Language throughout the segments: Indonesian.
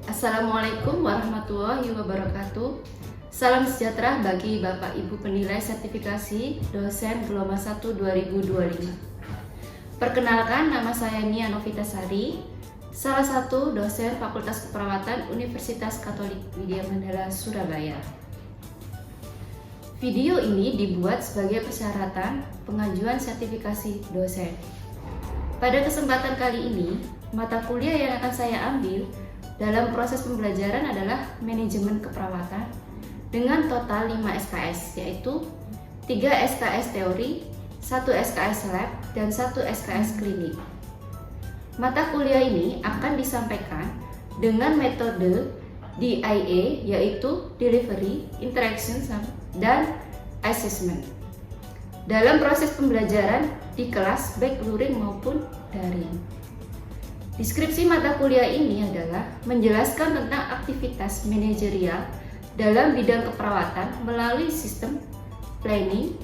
Assalamualaikum warahmatullahi wabarakatuh. Salam sejahtera bagi Bapak Ibu penilai sertifikasi dosen Gelombang 1 2025. Perkenalkan, nama saya Nia Novitasari, salah satu dosen Fakultas Keperawatan Universitas Katolik Widya Mandala, Surabaya. Video ini dibuat sebagai persyaratan pengajuan sertifikasi dosen. Pada kesempatan kali ini, mata kuliah yang akan saya ambil dalam proses pembelajaran adalah manajemen keperawatan dengan total 5 SKS, yaitu 3 SKS teori, 1 SKS lab, dan 1 SKS klinik. Mata kuliah ini akan disampaikan dengan metode DIA, yaitu Delivery, Interaction, dan Assessment. Dalam proses pembelajaran di kelas baik luring maupun daring. Deskripsi mata kuliah ini adalah menjelaskan tentang aktivitas manajerial dalam bidang keperawatan melalui sistem planning,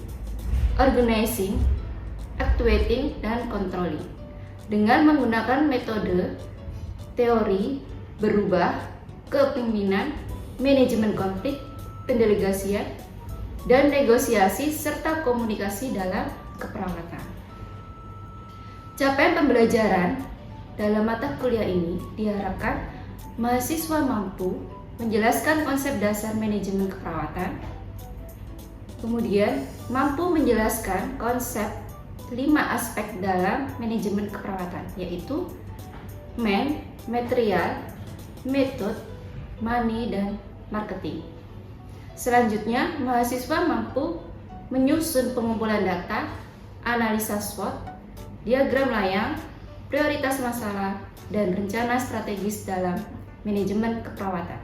organizing, actuating, dan controlling dengan menggunakan metode teori berubah, kepemimpinan, manajemen konflik, pendelegasian, dan negosiasi serta komunikasi dalam keperawatan. Capaian pembelajaran dalam mata kuliah ini diharapkan mahasiswa mampu menjelaskan konsep dasar manajemen keperawatan, kemudian mampu menjelaskan konsep 5 aspek dalam manajemen keperawatan, yaitu man, material, method, money, dan marketing. Selanjutnya, mahasiswa mampu menyusun pengumpulan data, analisa SWOT, diagram layang, prioritas masalah, dan rencana strategis dalam manajemen keperawatan.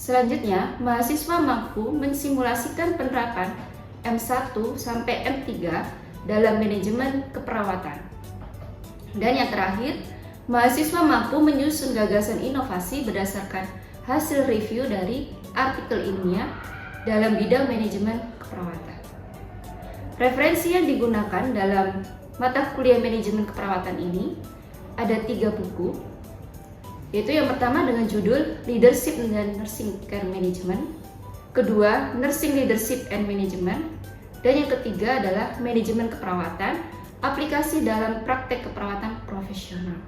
Selanjutnya, mahasiswa mampu mensimulasikan penerapan M1 sampai M3 dalam manajemen keperawatan. Dan yang terakhir, mahasiswa mampu menyusun gagasan inovasi berdasarkan hasil review dari artikel ilmiah dalam bidang manajemen keperawatan. Referensi yang digunakan dalam mata kuliah manajemen keperawatan ini ada 3 buku, yaitu yang pertama dengan judul Leadership dan Nursing Care Management, kedua Nursing Leadership and Management, dan yang ketiga adalah Manajemen Keperawatan, aplikasi dalam praktek keperawatan profesional.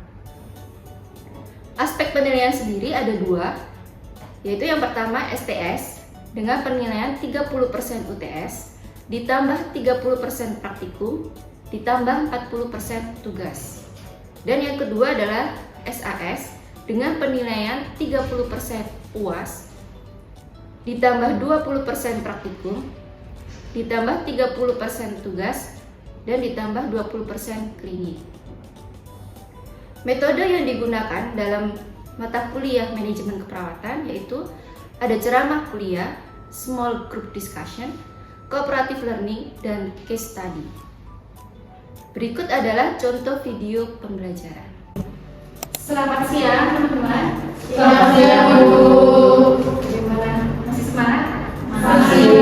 Aspek penilaian sendiri ada 2, yaitu yang pertama STS dengan penilaian 30% UTS ditambah 30% praktikum ditambah 40% tugas. Dan yang kedua adalah SAS dengan penilaian 30% UAS ditambah 20% praktikum ditambah 30% tugas dan ditambah 20% klinik. Metode yang digunakan dalam mata kuliah manajemen keperawatan yaitu ada ceramah kuliah, small group discussion, cooperative learning, dan case study. Berikut adalah contoh video pembelajaran. Selamat siang teman-teman. Selamat siang Ibu. Bagaimana? Masih semangat? Masih.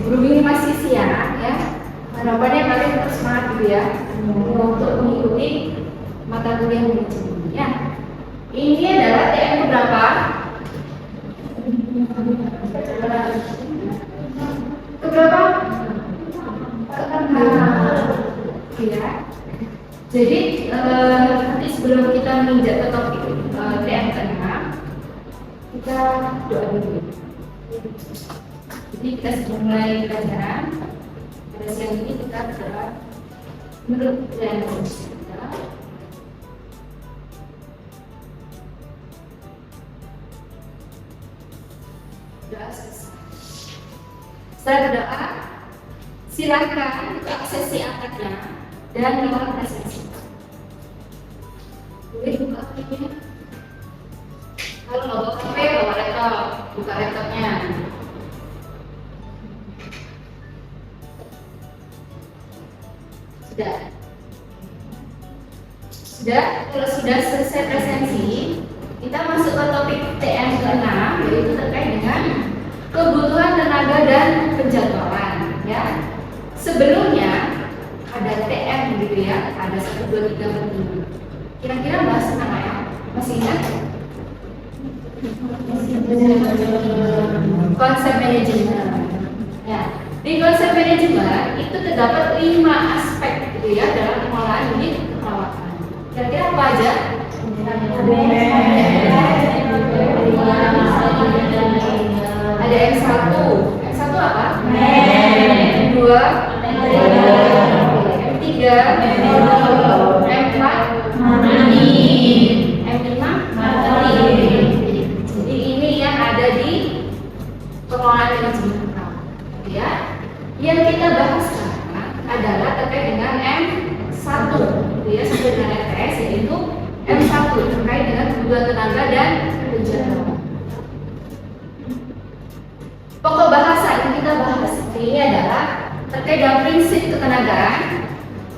Berhubung ini masih siang ya. Harapannya kalian tetap semangat gitu ya untuk mengikuti mata kuliah manajemen ini ya. Ini adalah TM berapa? Keberapa? Ya. Jadi nanti sebelum kita menginjak ke topik TM ke-6, kita doa dulu. Jadi kita sebelum mulai pelajaran pada siang ini kita berdoa menurut dan kita. Doa selesai. Setelah berdoa, silakan aksesi angkatnya dan nomor presentasi. Boleh buka HP-nya. Kalau nggak bawa HP, bawa laptop. Buka laptopnya. Sudah. Kalau sudah selesai presensi, kita masuk ke topik TM ke-6, yaitu terkait dengan kebutuhan tenaga dan penjadwalan. Ya. Sebelumnya ada TM gitu ya, ada 1, 2, 3, 4, 5. Kira-kira bahas tentang apa ya? Masih ingat? Konsep manajemen. Ya, di konsep manajemen itu terdapat 5 aspek gitu ya dalam pengelolaan unit keperawatan. Kira-kira apa aja? Ada M1. M1 apa? M2. M3. M4. M5. Jadi ini yang ada di pengelolaan manajemen keperawatan. Ya, yang kita bahas sekarang adalah terkait dengan M1, gitu ya, sesuai dengan RTS, yaitu M1 terkait dengan kebutuhan tenaga dan penjadwalan. Pokok bahasa yang kita bahas ini adalah terkait dengan prinsip ketenagaan,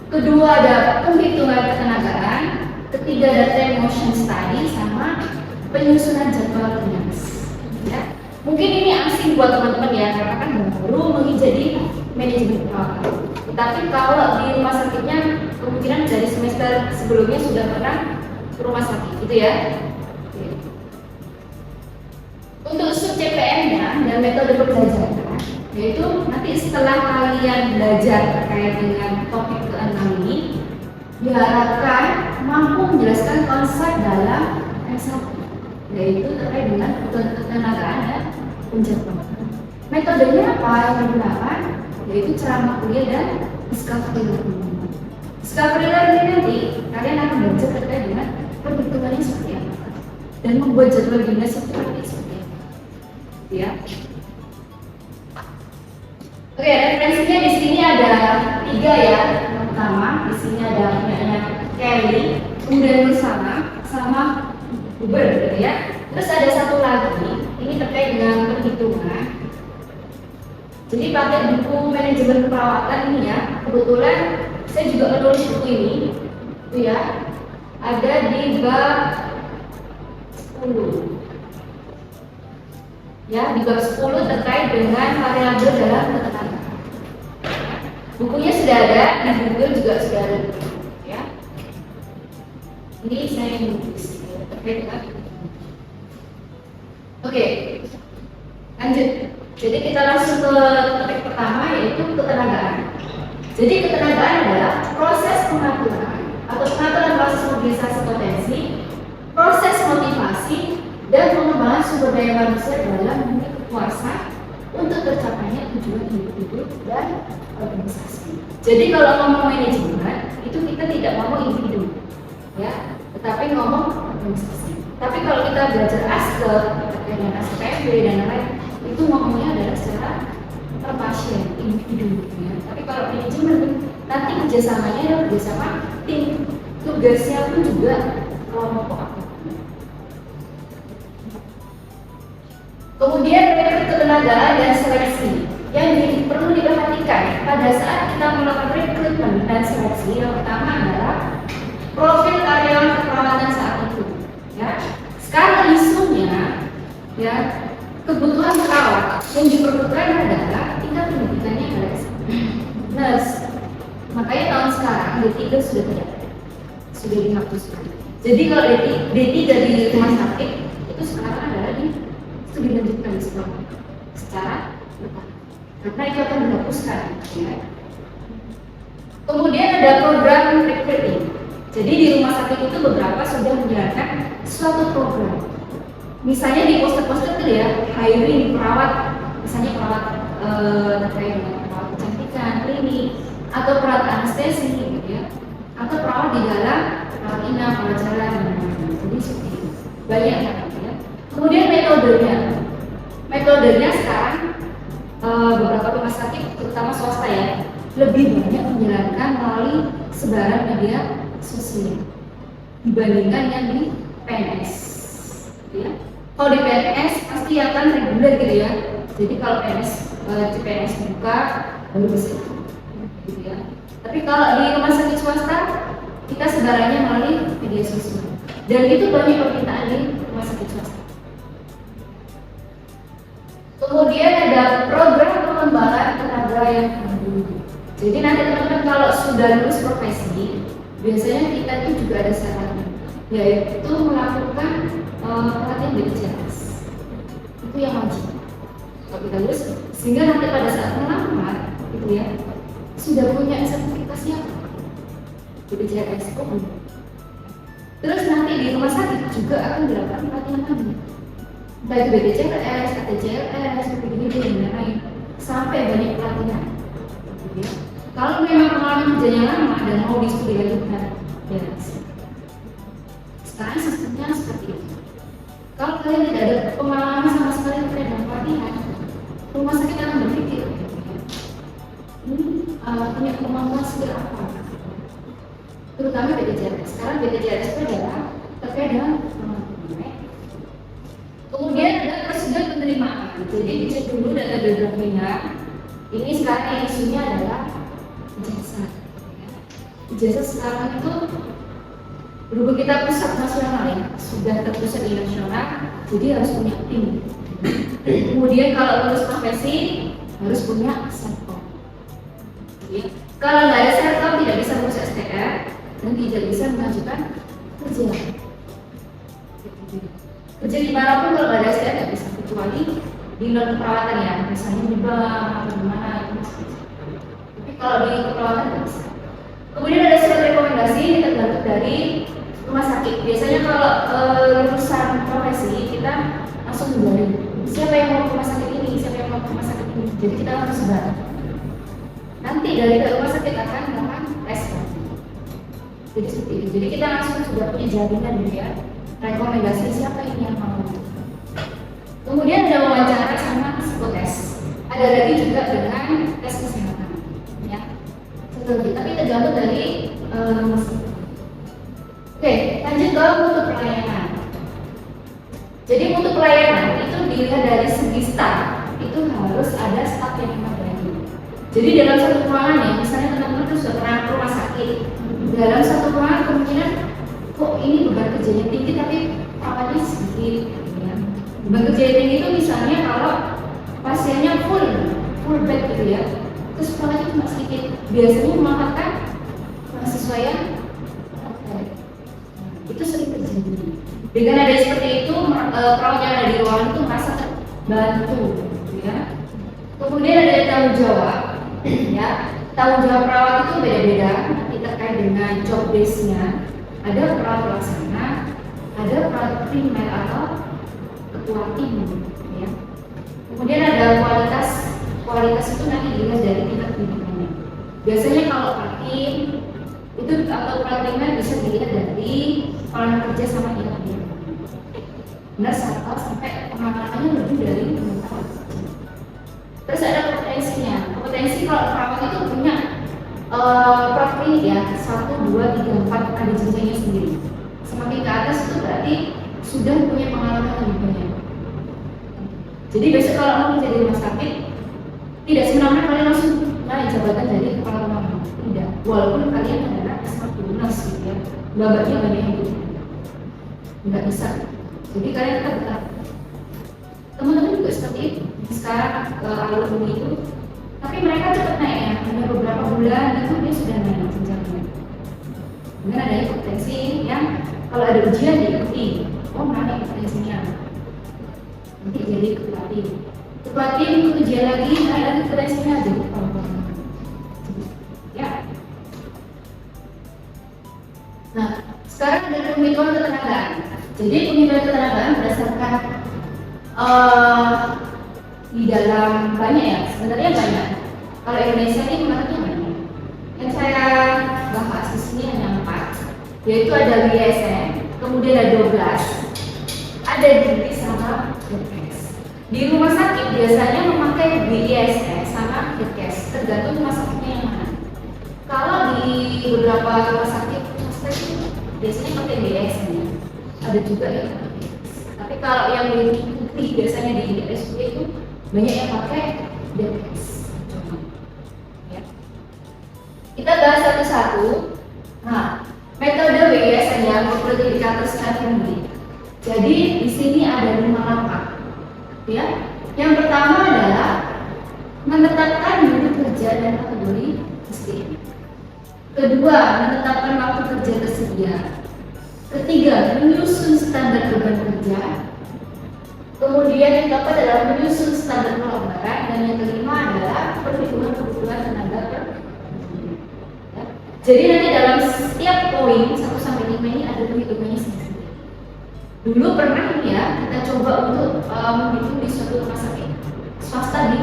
kedua ada penghitungan ketenagaan, ketiga ada time motion study, sama penyusunan jadwal dinas. Ya. Mungkin ini asing buat teman-teman ya, karena kan baru menjadi manajemen keperawatan. Tetapi kalau di rumah sakitnya kemungkinan dari semester sebelumnya sudah pernah ke rumah sakit, gitu ya. Untuk sub CPM-nya dan metode pembelajaran, yaitu nanti setelah kalian belajar terkait dengan topik ke-6 ini, diharapkan mampu menjelaskan konsep dalam M1, yaitu terkait dengan kebutuhan ketenagaan dan penjadwalan. Metodenya apa yang digunakan? Yaitu ceramah kuliah dan discovery learning. Discovery learning nanti kalian akan belajar terkait dengan perhitungannya seperti apa dan membuat jadwal dinas seperti apa. Ya. Oke, referensinya di sini ada 3 ya. Yang pertama di sini ada punyanya Kelly, kemudian bersama sama Uber, gitu ya. Terus ada satu lagi, ini terkait dengan perhitungan. Jadi pakai buku manajemen keperawatan ini ya. Kebetulan saya juga menulis buku ini, itu ya. Ada di bab 10. Ya, di bab 10 terkait dengan variabel dalam ketenagaan. Bukunya sudah ada, di Google juga sudah ada. Ya. Ini saya menulis terkait dengan. Oke, lanjut. Jadi kita langsung ke topik pertama, yaitu ketenagaan. Jadi ketenagaan adalah proses pengaturan atau pengaturan proses mobilisasi potensi, proses motivasi, dan pengembangan sumber daya manusia dalam unit kuasa untuk tercapainya tujuan individu dan organisasi. Jadi kalau ngomong manajemen itu kita tidak ngomong individu, ya, tetapi ngomong organisasi. Tapi kalau kita belajar ASKE, terkait dengan ASPB dan lain-lain, itu ngomongnya adalah secara per pasien, individu. Ya. Tapi kalau manajemen nanti kerjasamanya adalah kerjasama tim, tugasnya pun juga kelompok aktif. Kemudian rekrut ketenagaan dan seleksi yang perlu diperhatikan pada saat kita melakukan rekrutmen dan seleksi. Yang pertama adalah profil karyawan keperawatan saat itu. Ya, sekarang isunya, ya, kebutuhan perawat yang diperlukan adalah tingkat pendidikannya adalah nurse. Makanya tahun sekarang D3 sudah tidak ada, sudah dihapus. Jadi kalau D3 di rumah sakit itu sekarang adalah di studi lanjutkan di sekolah secara bertahap, karena itu akan dihapuskan. Ya. Kemudian ada program recruiting. Jadi di rumah sakit itu beberapa sudah menjalankan suatu program. Misalnya di poster-poster itu ya, hiring perawat, misalnya perawat terkait dengan perawat kecantikan, klinik, atau perawat anestesi, gitu ya, atau perawat di dalam perawat inap, perawat jalan, jadi seperti itu. Banyak ya. Kemudian metodenya sekarang beberapa rumah sakit, terutama swasta ya, lebih banyak menjalankan melalui sebaran media sosial dibandingkan yang di PNS. Ya. Kalau di PNS pasti akan reguler gitu ya. Jadi kalau CPNS buka baru bisa, gitu ya. Tapi kalau di rumah sakit swasta kita sebarannya melalui media sosial. Dan itu banyak permintaan di rumah sakit swasta. Kemudian ada program pengembangan tenaga yang mandiri. Jadi nanti teman-teman kalau sudah lulus profesi, biasanya kita itu juga ada syaratnya, yaitu melakukan pelatihan BPJS. Itu yang wajib kalau kita lulus, sehingga nanti pada saat melamar gitu ya sudah punya sertifikasi apa BPJS itu. Terus nanti di rumah sakit juga akan dilakukan pelatihan lagi, entah itu BPJS, ATJLS, begini dan lain-lain, sampai banyak pelatihan. Gitu ya. Kalau memang pengalaman kerjanya lama dan mau distudi lanjutkan, ya sekarang sistemnya seperti itu. Kalau kalian tidak ada pengalaman sama sekali terhadap pelatihan, rumah sakit akan berpikir, ini punya kemampuan skill apa? Terutama BPJS. Sekarang BPJS itu adalah terkait dengan pengalaman. Kemudian ada prosedur penerimaan. Jadi dicek dulu data biografinya. Ini sekarang yang isunya adalah ijazah. Ijazah sekarang itu berhubung kita pusat nasional ya, sudah terpusat di nasional, jadi harus punya tim. Kemudian kalau lulus profesi harus punya sertifikat. Kalau nggak ada sertifikat tidak bisa ngurus STR dan tidak bisa mengajukan kerja. Kerja dimanapun kalau nggak ada STR nggak bisa, kecuali di non perawatan ya, misalnya di bank atau di mana itu bisa. Tapi kalau di keperawatan nggak bisa. Kemudian ada surat rekomendasi, ini tergantung dari rumah sakit. Biasanya kalau lulusan profesi kita langsung menjalin siapa yang mau ke rumah sakit ini, siapa yang mau ke rumah sakit ini. Jadi kita langsung sebar. Nanti dari rumah sakit akan melakukan respon. Jadi seperti itu. Jadi kita langsung sudah punya jaminan gitu ya. Rekomendasi siapa ini yang mau. Kemudian ada wawancara sama psikotes. Ada lagi juga dengan tes kesehatan. Ya. Tapi tergantung dari Oke, lanjut ke mutu pelayanan. Jadi mutu pelayanan itu dilihat dari segi staf, itu harus ada staf yang memadai. Jadi dalam satu ruangan ya, misalnya teman-teman itu sudah pernah ke rumah sakit, dalam satu ruangan kemungkinan kok ini beban kerjanya tinggi tapi perawatnya sedikit. Ya. Beban kerjanya tinggi itu misalnya kalau pasiennya full bed gitu ya, terus perawatnya cuma sedikit, biasanya memanfaatkan mahasiswa yang itu sering terjadi. Dengan ada seperti itu, perawat yang ada di ruangan itu merasa terbantu, ya. Kemudian ada tanggung jawab, ya. Tanggung jawab perawat itu beda-beda, nanti terkait dengan job base-nya. Ada perawat pelaksana, ada perawat primer atau ketua tim, ya. Kemudian ada kualitas itu nanti dilihat dari tingkat pendidikannya. Biasanya kalau tim itu atau pelatihan bisa dilihat dari pengalaman kerja sama tingkat pendidikan. Benar sampai pengalamannya lebih dari 2 tahun. Terus ada kompetensinya. Kompetensi kalau perawat itu punya praktik ya 1, 2, 3, 4 ada jenjangnya sendiri. Semakin ke atas itu berarti sudah punya pengalaman lebih banyak. Jadi besok kalau mau menjadi rumah sakit tidak semena-mena kalian langsung naik jabatan dari kepala rumah sakit. Tidak, walaupun kalian adalah S1 gitu ya, babaknya banyak yang gitu, nggak bisa. Jadi kalian tetap betah. Teman-teman juga seperti itu. Sekarang alumni itu, tapi mereka cepat naik ya, hanya beberapa bulan itu dia sudah naik jenjangnya. Dengan adanya kompetensi yang kalau ada ujian diikuti, oh naik kompetensinya, nanti jadi ketua tim. Ketua tim ikut ujian lagi, ada kompetensinya jadi ya. Nah, sekarang ada penghitungan ketenagaan. Jadi penghitungan ketenagaan berdasarkan di dalam banyak ya, sebenarnya banyak. Kalau Indonesia ini menariknya banyak. Yang saya bahas di sini hanya 4, yaitu ada BSN, kemudian ada 12, ada GI sama Headcase. Di rumah sakit biasanya memakai BISS sama Headcase, tergantung rumah sakitnya yang mana. Kalau di beberapa rumah sakit biasanya pakai BSN, ada juga yang pakai BSS. Tapi kalau yang mengikuti biasanya di RSUD itu banyak yang pakai DPS. Ya. Kita bahas satu-satu. Nah, metode BISN yang menurut indikator Stephen. Jadi di sini ada 5 langkah. Ya. Yang pertama adalah menetapkan unit kerja dan kategori SDM. Kedua, menetapkan waktu kerja tersedia. Ketiga, menyusun standar beban kerja. Kemudian yang keempat adalah menyusun standar pelonggaran, dan yang kelima adalah perhitungan kebutuhan tenaga per. Ya. Jadi nanti dalam setiap poin 1 sampai 5 ini ada perhitungannya sendiri. Dulu pernah ini ya kita coba untuk menghitung di suatu rumah sakit swasta di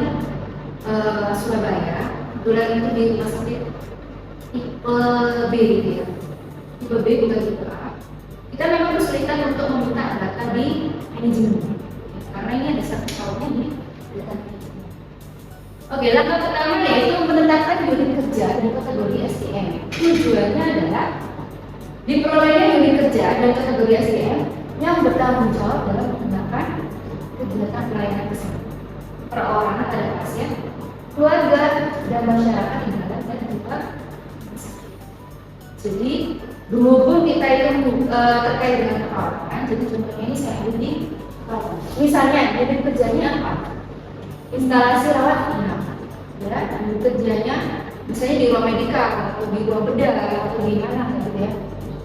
Surabaya. Kebetulan itu di rumah sakit tipe B gitu ya. Tipe B bukan tipe A. Kita memang kesulitan untuk meminta data di manajemen. Karena ini ada satu tahunnya di data manajemen. Oke, langkah pertama yaitu menetapkan unit kerja dan kategori SDM. Tujuannya adalah diperolehnya unit kerja dan kategori SDM yang bertanggung jawab dalam menggunakan kegiatan pelayanan kesehatan perorangan pada pasien, keluarga, dan masyarakat di dalam dan luar. Jadi berhubung kita itu terkait dengan perawatan, jadi contohnya ini saya ambil di perawatan. Misalnya unit kerjanya apa? Instalasi rawat inap, ya. Unit kerjanya misalnya di ruang medika atau di ruang bedah atau di mana gitu ya.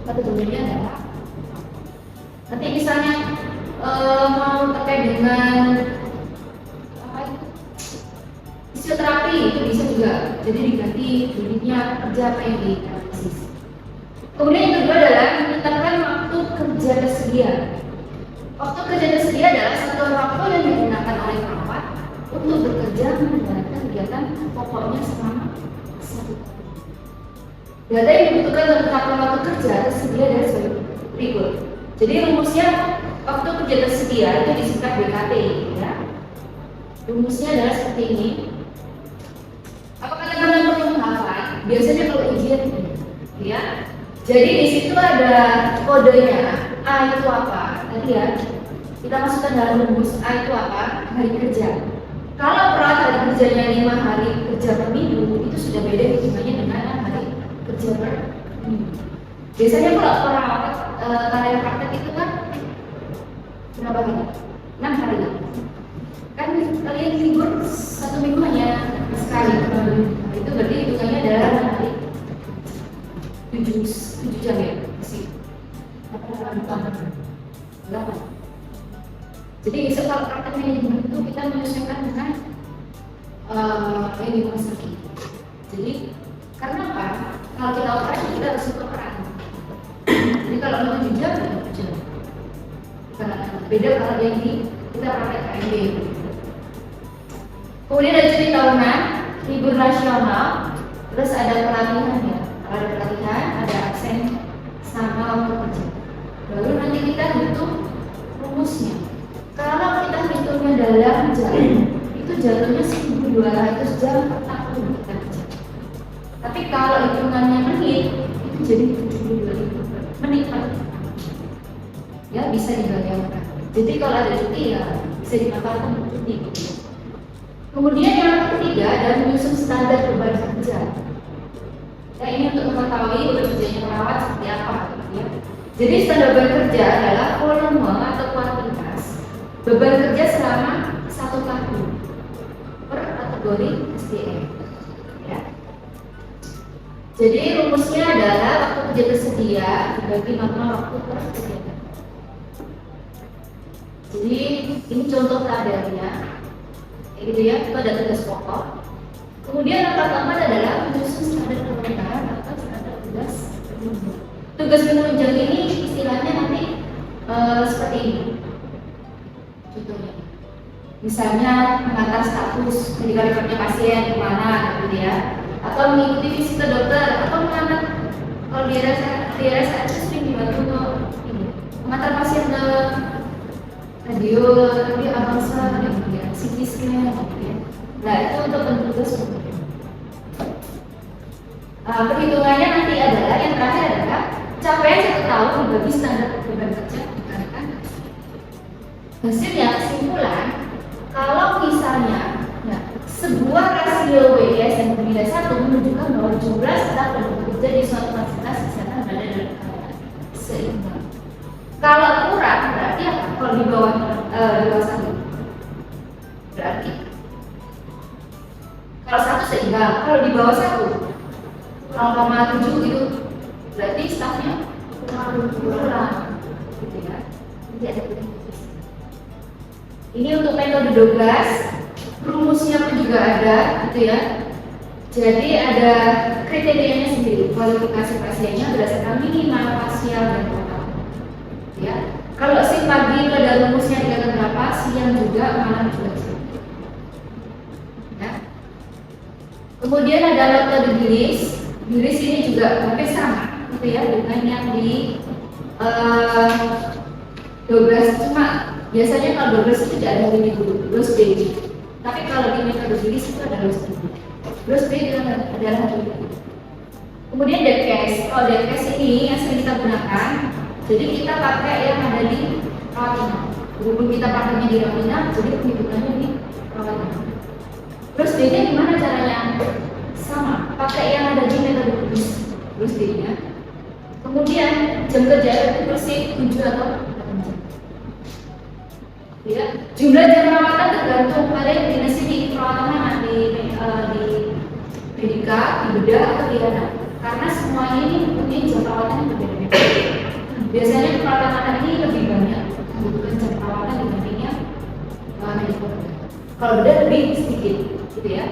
Kategorinya adalah. Nanti misalnya mau terkait dengan apa itu? Fisioterapi itu bisa juga. Jadi diganti unitnya kerja apa yang dianalisis. Kemudian yang kedua adalah menetapkan waktu kerja tersedia. Waktu kerja tersedia adalah satuan waktu yang digunakan oleh perawat untuk bekerja menjalankan kegiatan pokoknya selama 1 tahun. Data yang dibutuhkan untuk menetapkan waktu kerja tersedia dari sebagai berikut. Jadi rumusnya waktu kerja tersedia itu disingkat WKT, ya. Rumusnya adalah seperti ini. Apakah teman-teman perlu menghafal? Biasanya kalau ujian, ya. Jadi di situ ada kodenya. A itu apa? Tadi ya, kita masukkan dalam rumus. A itu apa? Hari kerja. Kalau perawat hari kerjanya 5 hari kerja per minggu, itu sudah beda hitungannya dengan hari kerja per minggu. Biasanya kalau perawat karya praktek itu kan berapa hari? 6 hari. Kan kalian libur 1 minggu hanya sekali. Itu berarti hitungannya adalah 6 hari. 7 jam ya, masih 8. Jadi kalau praktek manajemen itu kita menyesuaikan dengan yang di rumah sakit. Jadi karena apa? Kalau kita operasi kita harus operan. Jadi kalau mau 7 jam, 7 jam. Beda kalau yang di kita praktek KMB. Kemudian ada cuti tahunan, libur nasional, terus ada pelatihan ya. Kalau ada pelatihan, ada absen sama waktu kerja. Baru nanti kita hitung rumusnya. Kalau kita hitungnya dalam jam, itu jatuhnya 1.200 jam per tahun kita kerja. Tapi kalau hitungannya menit, itu jadi 72.000 menit per tahun. Ya bisa dibayangkan. Jadi kalau ada cuti ya bisa dimanfaatkan untuk cuti. Kemudian yang ketiga adalah menyusun standar beban kerja. Ya, ini untuk mengetahui beban kerjanya perawat seperti apa ya. Jadi standar beban kerja adalah volume atau kuantitas beban kerja selama 1 tahun per kategori SDM. Ya. Jadi rumusnya adalah waktu kerja tersedia dibagi maksimal waktu per kegiatan. Jadi ini contoh keadaannya, kayak gitu ya. Itu ada tugas pokok. Kemudian langkah keempat adalah menyusun standar pelonggaran atau standar tugas penunjang. Tugas penunjang ini istilahnya nanti seperti ini. Contohnya, misalnya mengantar status medical record-nya pasien kemana, gitu ya, atau mengikuti visit ke dokter, atau mengantar kalau di RSA itu sering dibantu untuk ini, mengantar pasien ke radio Avanza, gitu ya, CT scan, gitu ya. Nah itu untuk petugas penunjang. Perhitungannya nanti adalah yang terakhir adalah capaian 1 tahun dibagi standar beban kerja dikalikan hasilnya. Kesimpulan, kalau misalnya sebuah rasio WIS yang bernilai 1 menunjukkan bahwa jumlah staf dan pekerja di suatu fasilitas kesehatan berada dalam keadaan seimbang. Kalau kurang berarti apa? Kalau di bawah 1 berarti kalau 1 seimbang, kalau di bawah 1 0,7 gitu berarti stafnya pulang, gitu ya. Nanti ada bentuk. Ini untuk metode 12, rumusnya pun juga ada, gitu ya. Jadi ada kriterianya sendiri, kualifikasi pasiennya berdasarkan minimal, parsial, dan total. Ya, kalau shift pagi itu ada rumusnya dikatakan berapa, siang juga, malam juga. Ya. Kemudian ada metode Gilis. Gilis ini juga hampir sama, gitu ya, dengan yang di 12, cuma biasanya kalau 12 itu tidak ada ini dulu, loss day. Tapi kalau di metode Gilis itu ada loss day. Loss day adalah hari ini. Kemudian dead cash. Kalau dead cash ini yang sering kita gunakan, jadi kita pakai yang ada di Rawat. Berhubung kita pakainya di Rawat, jadi penghitungannya di Rawat. Loss day-nya gimana caranya? Sama, pakai yang ada di metode Gilis. Loss day-nya. Kemudian jam kerja itu bersih 7 atau 8 jam. Ya, jumlah jam perawatan tergantung pada dinas ini perawatan mana di Medika, di bedah atau di anak. Karena semuanya ini mempunyai jam perawatan yang berbeda-beda. Biasanya perawatan anak ini lebih banyak membutuhkan jam perawatan dibandingnya medika. Kalau bedah lebih sedikit, gitu ya.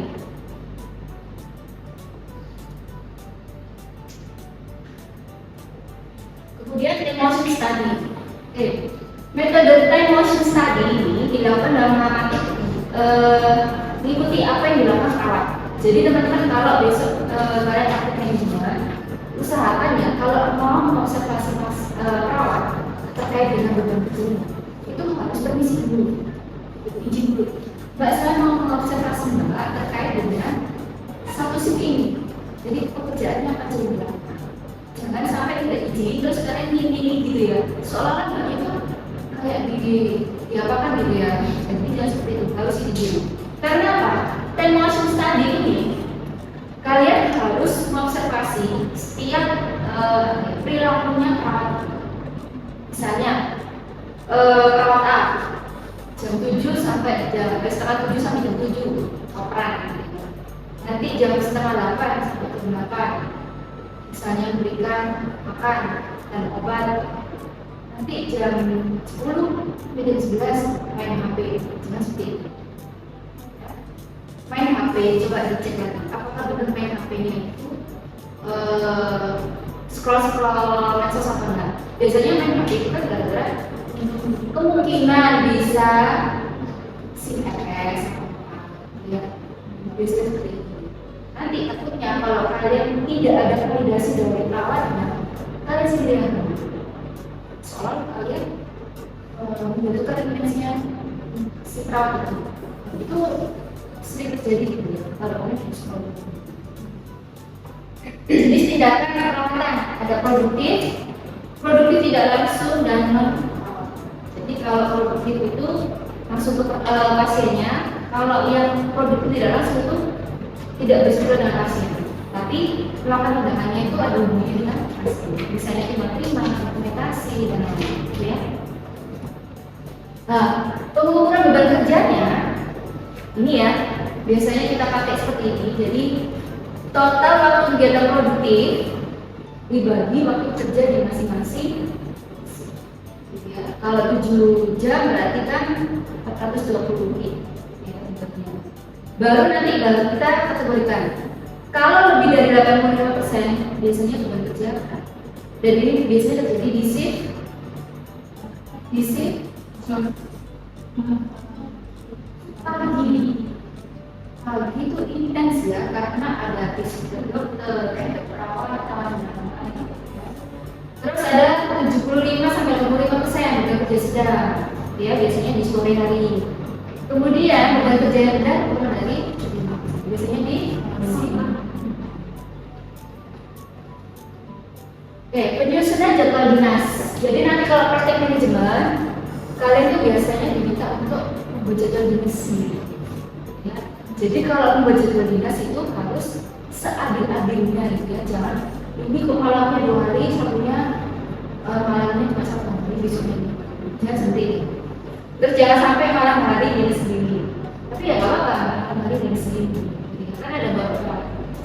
Kemudian time motion study. Metode time motion study ini dilakukan dalam rangka mengikuti apa yang dilakukan perawat. Jadi teman-teman kalau besok kalian praktik manajemen, usahakan ya kalau mau mengobservasi perawat terkait dengan beban kerja itu harus permisi dulu, izin dulu. Mbak saya mau mengobservasi Mbak terkait dengan satu shift ini. Jadi pekerjaannya akan jadi jangan sampai tidak izin terus kalian ini gitu ya, seolah-olah Mbak itu kayak di apa kan gitu ya. Jadi jangan seperti itu, harus izin. Karena apa? Time motion study ini kalian harus mengobservasi setiap perilakunya perawat. Misalnya perawat A jam 7 sampai setengah 7 sampai jam 7 operan. Nanti jam setengah 8 sampai jam 8 misalnya berikan makan dan obat. Nanti jam 10 sampai jam 11 main HP, jangan seperti itu. Main HP, coba dicek lagi apakah benar main HP-nya itu scroll medsos apa enggak. Biasanya main HP itu kan gara-gara kemungkinan bisa SMS ya, biasanya seperti itu. Nanti takutnya kalau kalian tidak ada validasi dari perawatnya, kalian sendiri yang tahu. Soal kalian membutuhkan informasinya si perawat itu sering terjadi gitu ya kalau kalian harus tahu. Jadi tindakan perawatan ada produktif tidak langsung dan non. Jadi kalau produktif itu langsung ke pasiennya, kalau yang produktif tidak langsung itu tidak bersifat dengan pasien, tapi melakukan tindakannya itu ada hubungannya dengan pasien. Misalnya terima dokumentasi dan lain-lain, gitu ya. Nah, pengukuran beban kerjanya ini ya, biasanya kita pakai seperti ini. Jadi total waktu kegiatan produktif dibagi waktu kerja di masing-masing. Ya, kalau 7 jam berarti kan 420 menit. Ya, baru kita kategorikan. Kalau lebih dari 85% biasanya beban kerja, dan ini biasanya terjadi di shift pagi itu intens ya, karena ada visiter dokter, ada perawatan, dan lain-lain. Terus ada 75-85% beban kerja sedang, ya biasanya di sore hari. Kemudian beban kerja yang rendah kurang dari 5%, biasanya di siang. Oke, penyusunan jadwal dinas. Jadi nanti kalau praktek manajemen, kalian tuh biasanya diminta untuk membuat jadwal dinas sendiri. Ya. Jadi kalau membuat jadwal dinas itu harus seadil-adilnya gitu ya. Jangan ini kok malamnya 2 hari, satunya malamnya cuma 1 hari, besoknya jangan seperti itu. Terus jangan sampai malam hari dinas sendiri. Tapi ya apa-apa, malam hari dinas sendiri. Kan ada beberapa.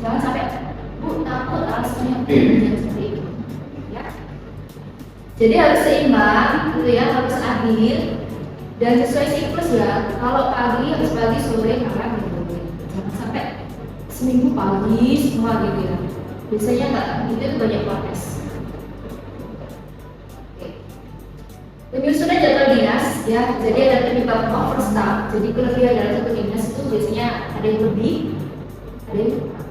Jangan sampai Bu takut alasannya jangan seperti itu. Jadi harus seimbang, gitu ya, harus adil dan sesuai siklus ya. Kalau pagi harus pagi, sore malam gitu. Jangan sampai seminggu pagi semua gitu ya. Biasanya nggak, itu banyak protes. Penyusunan jadwal dinas ya, jadi ada penyebab overstaff. Jadi kelebihan dalam satu dinas itu biasanya ada yang lebih, ada yang kurang.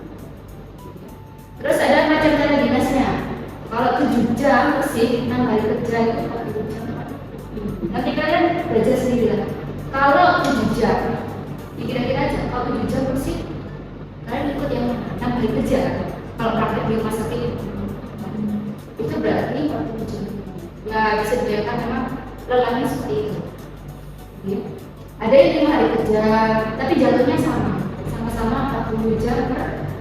Terus ada macam cara dinasnya. Kalau 7 jam bersih, 6 hari kerja itu 40 jam. Nanti kalian belajar sendiri lah. Kalau 7 jam, dikira-kira aja. Kalau 7 jam bersih, kalian ikut yang 6 hari kerja. Kalau praktek di rumah sakit itu berarti 40 jam. Ya bisa dibayangkan memang lelahnya seperti itu. Ya. Ada yang 5 hari kerja, tapi jatuhnya sama-sama 40 jam per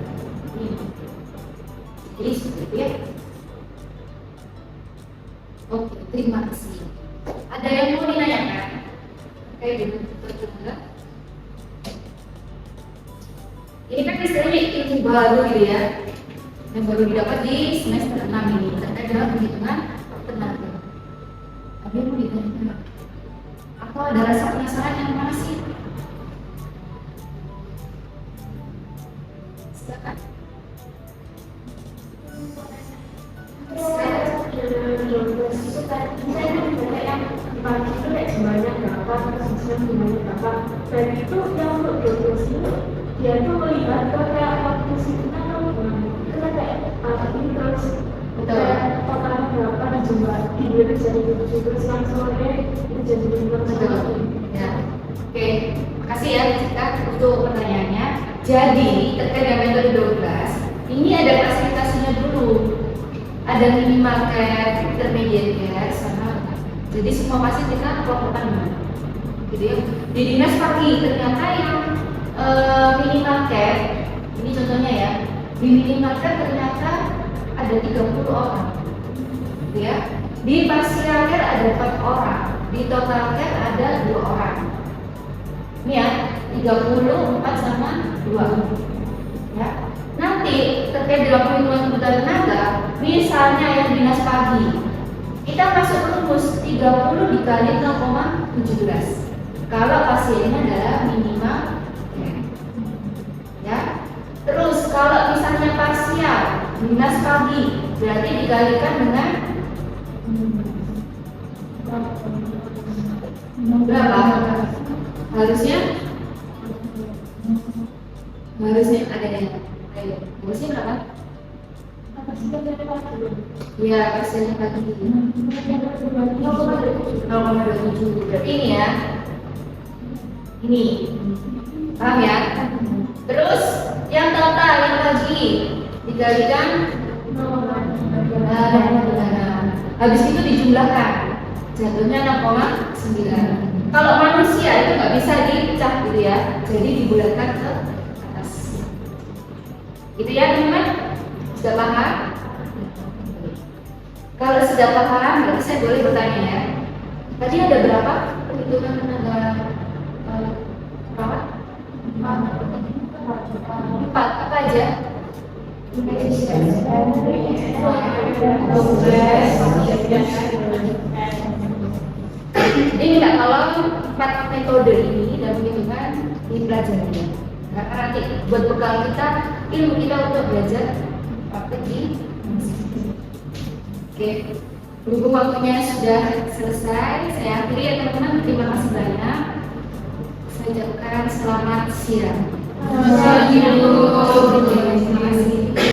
minggu. Jadi seperti itu ya. Oke, terima kasih. Ada yang mau ditanyakan? Kayak gitu. Ini kan istilahnya ilmu baru gitu ya, yang baru didapat di semester 6 ini terkait dengan penghitungan tenaga. Ada yang mau ditanyakan? Atau ada rasa penasaran yang mana sih? Silakan. Dan itu yang untuk dosis itu dia tuh melihat kayak waktu situnya atau gimana, karena kayak ini terus totalnya berapa di jumlah video itu jadi 7 terus yang sore itu jadi 5 Ya. Oke, makasih ya Jessica untuk pertanyaannya. Jadi terkait dengan metode 12 ini ada klasifikasinya dulu. Ada minimarket, intermediate care, sama. Jadi semua pasien kita kelompokkan gitu ya. Di dinas pagi ternyata yang minimarket, ini contohnya ya, di minimarket ternyata ada 30 orang gitu ya. Di parsial care ada 4 orang, di total care ada 2 orang. Ini ya, 30, 4 sama 2 ya. Nanti terkait dengan perhitungan kebutuhan tenaga, misalnya yang dinas pagi, kita masuk rumus 30 dikali 0,17 kalau pasiennya adalah minimal ya. Terus kalau misalnya parsial dinas pagi berarti dikalikan dengan berapa? Harusnya ada yang harusnya berapa? Ya, parsialnya pagi 0,27 berarti ini ya. Ini paham ya? Terus yang total yang pagi dikalikan habis itu dijumlahkan jatuhnya 6,9. Kalau manusia itu nggak bisa dipecah gitu ya, jadi dibulatkan ke atas gitu ya teman-teman. Sudah paham? Kalau sudah paham berarti saya boleh bertanya ya, tadi ada berapa perhitungan tenaga perawat? 4 apa aja? Ini minta tolong 4 metode ini dan perhitungan dipelajari. Karena nanti buat bekal kita, ilmu kita untuk belajar praktek di Oke, berhubung waktunya sudah selesai, saya akhiri ya teman-teman. Terima kasih banyak. Saya ucapkan selamat siang. Selamat siang. Terima kasih.